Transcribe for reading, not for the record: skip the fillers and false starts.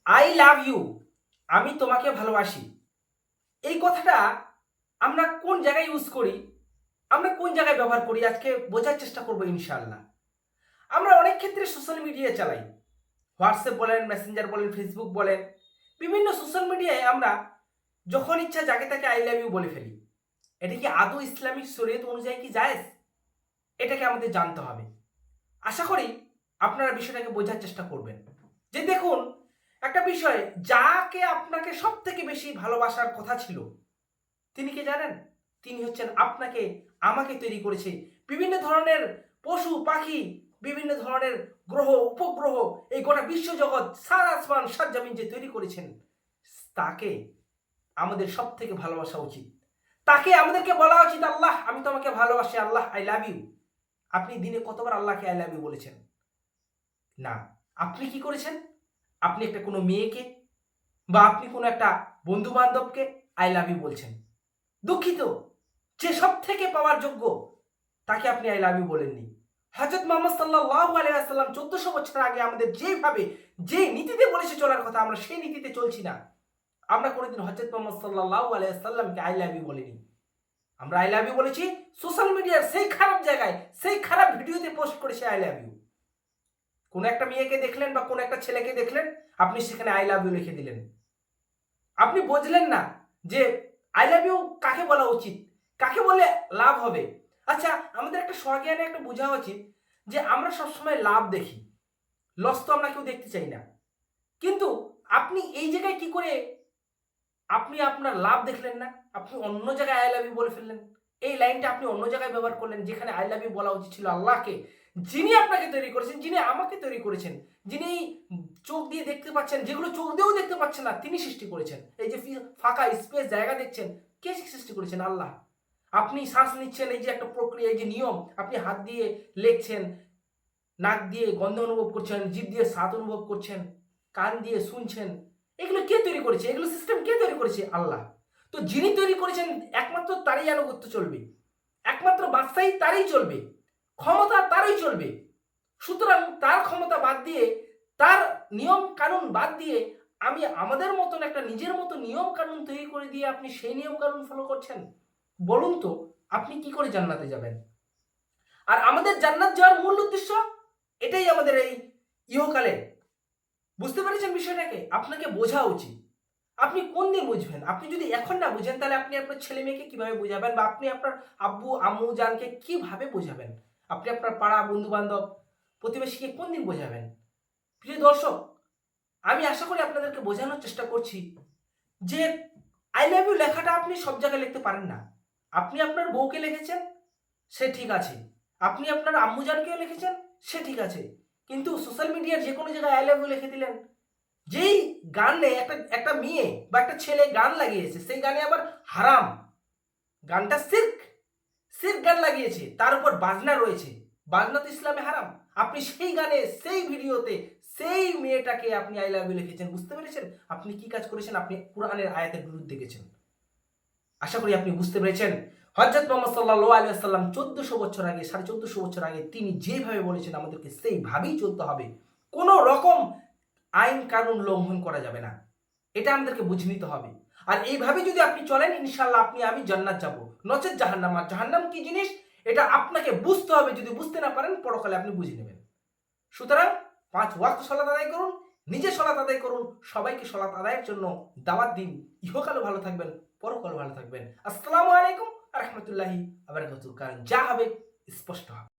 I love you, আমি তোমাকে ভালোবাসি। এই কথাটা আমরা কোন জায়গায় ইউজ করি, আমরা কোন জায়গায় ব্যবহার করি, আজকে বোঝার চেষ্টা করবো ইনশাআল্লাহ। আমরা অনেক ক্ষেত্রে সোশ্যাল মিডিয়া চালাই, হোয়াটসঅ্যাপ বলেন, মেসেঞ্জার বলেন, ফেসবুক বলেন, বিভিন্ন সোশ্যাল মিডিয়ায় আমরা যখন ইচ্ছা যাকে তাকে আই লাভ ইউ বলে ফেলি। এটা কি আদৌ ইসলামিক শরীয়ত অনুযায়ী কি জায়েজ? এটাকে আমাদের জানতে হবে। আশা করি আপনারা বিষয়টাকে বোঝার চেষ্টা করবেন। যে দেখুন, একটা বিষয়, যাকে আপনাকে সব থেকে বেশি ভালোবাসার কথা ছিল, তিনি কে জানেন? তিনি হচ্ছেন আপনাকে, আমাকে তৈরি করেছে। বিভিন্ন ধরনের পশু পাখি, বিভিন্ন ধরনের গ্রহ উপগ্রহ, এই গোটা বিশ্বজগৎ, সারা আসমান সাত জমিন যে তৈরি করেছেন, তাকে আমাদের সব থেকে ভালোবাসা উচিত। তাকে আমাদেরকে বলা উচিত, আল্লাহ আমি তোমাকে ভালোবাসি, আল্লাহ আই লাভ ইউ। আপনি দিনে কতবার আল্লাহকে আই লাভ ইউ বলেছেন? না। আপনি কি করেছেন? আপনি একটা কোনো মেয়েকে বা আপনি কোনো একটা বন্ধু বান্ধবকে আই লাভ ইউ বলছেন। দুঃখিত, যে সব থেকে পাওয়ার যোগ্য তাকে আপনি আই লাভ ইউ বলেননি। হযরত মুহাম্মদ সাল্লাল্লাহু আলাইহি ওয়াসাল্লাম 1400 বছর আগে আমাদের যেভাবে যে নীতিতে বলেছে চলার কথা, আমরা সেই নীতিতে চলছি না। আমরা কোনোদিন হযরত মুহাম্মদ সাল্লাল্লাহু আলাইহি ওয়াসাল্লামকে আই লাভ ইউ বলিনি। আমরা আই লাভ ইউ বলেছি সোশ্যাল মিডিয়ার সেই খারাপ জায়গায়, সেই খারাপ ভিডিওতে পোস্ট করেছে আই লাভ ইউ। কোন একটা মেয়েকে দেখলেন বা কোন একটা ছেলেকে দেখলেন, আপনি সেখানে আই লাভ ইউ লিখে দিলেন। আপনি বুঝলেন না যে আই লাভ ইউ কাকে বলা উচিত, কাকে বলে লাভ হবে। আচ্ছা, আমাদের একটা স্বজ্ঞানে একটা বোঝা উচিত যে আমরা সবসময় লাভ দেখি, লস তো আমরা কেউ দেখতে চাই না। কিন্তু আপনি এই জায়গায় কি করে আপনি আপনার লাভ দেখলেন না, আপনি অন্য জায়গায় আই লাভ ইউ বলে ফেললেন। এই লাইনটা আপনি অন্য জায়গায় ব্যবহার করলেন, যেখানে আই লাভ ইউ বলা উচিত ছিল আল্লাহকে, যিনি আপনাকে তৈরি করেছেন, যিনি আমাকে তৈরি করেছেন, যিনি চোখ দিয়ে দেখতে পাচ্ছেন, যেগুলো চোখ দিয়েও দেখতে পাচ্ছেন না, তিনি সৃষ্টি করেছেন। এই যে ফাঁকা স্পেস জায়গা দেখছেন, কে সৃষ্টি করেছেন? আল্লাহ। আপনি শ্বাস নিচ্ছেন, এই যে একটা প্রক্রিয়া, এই যে নিয়ম, আপনি হাত দিয়ে লেখছেন, নাক দিয়ে গন্ধ অনুভব করছেন, জিভ দিয়ে স্বাদ অনুভব করছেন, কান দিয়ে শুনছেন, এগুলো কে তৈরি করেছে? এগুলো সিস্টেম কে তৈরি করেছে? আল্লাহ। তো যিনি তৈরি করেছেন একমাত্র তারই আনুগত্য চলবে, একমাত্র বাদশাহী তারই চলবে, ক্ষমতা তারই চলবে। সুতরাং তার ক্ষমতা বাদ দিয়ে, তার নিয়ম কানুন বাদ দিয়ে আমি আমাদের মতন একটা নিজের মতো নিয়ম কানুন তৈরি করে দিয়ে আপনি সেই নিয়ম কানুন ফলো করছেন। বলুন তো, আপনি কি করে জান্নাতে যাবেন? আর আমাদের জান্নাত যাওয়ার মূল উদ্দেশ্য এটাই, আমাদের এই ইহকালে। বুঝতে পেরেছেন বিষয়টাকে? আপনাকে বোঝা উচিত। আপনি কোন দিন বুঝবেন? আপনি যদি এখন না বুঝেন, তাহলে আপনি আপনার ছেলে মেয়েকে কিভাবে বোঝাবেন, বা আপনি আপনার আব্বু আম্মু জানকে কিভাবে বোঝাবেন? আপনি আপনার পাড়া বন্ধু বান্ধব প্রতিবেশীকে কোন দিন বোঝাবেন? প্রিয় দর্শক, আমি আশা করি আপনাদেরকে বোঝানোর চেষ্টা করছি যে আই লাভ ইউ লেখাটা আপনি সব জায়গায় লিখতে পারেন না। আপনি আপনার বউকে লিখেছেন, সে ঠিক আছে। আপনি আপনার আম্মুজানকেও লিখেছেন, সে ঠিক আছে। কিন্তু সোশ্যাল মিডিয়ার যে কোনো জায়গায় আই লাভ ইউ লিখে দিলেন। যেই গানে একটা একটা মেয়ে বা একটা ছেলে গান লাগিয়েছে, সেই গানে আবার হারাম, গানটা সির্ক, সির্ক গান লাগিয়েছে, তার উপর বাজনা রয়েছে, বাজনা তো ইসলামে হারাম। আপনি সেই গানে, সেই ভিডিওতে সেই মেয়েটাকে আপনি আই লাভ ইউ লিখেছেন। বুঝতে পেরেছেন আপনি কি কাজ করেছেন? আপনি কোরআনের আয়াতের বিরুদ্ধে গেছেন। আশা করি আপনি বুঝতে পেরেছেন। হযরত মুহাম্মদ সাল্লাল্লাহু আলাইহি ওয়াসাল্লাম 1400 বছর আগে, 1450 বছর আগে তিনি যেভাবে বলেছেন আমাদেরকে সেইভাবেই চলতে হবে। কোনো রকম আইন কানুন লঙ্ঘন করা যাবে না, এটা আমাদেরকে বুঝে নিতে হবে। আর এইভাবে যদি আপনি চলেন, ইনশাআল্লাহ আপনি আমি জান্নাত যাব, নচেৎ জাহান্নাম। আর জাহান্নাম কি জিনিস এটা আপনাকে বুঝতে হবে। যদি বুঝতে না পারেন, পরকালে আপনি বুঝে নেবেন। সুতরাং 5 ওয়াক্ত সালাত আদায় করুন, নিজে সালাত আদায় করুন, সবাইকে সালাত আদায়ের জন্য দাওয়াত দিন। ইহকালও ভালো থাকবেন, পরকালও ভালো থাকবেন। আসসালামু আলাইকুম ওয়া রাহমাতুল্লাহি ওয়া বারাকাতুহু। কারণ যা হবে স্পষ্ট হবে।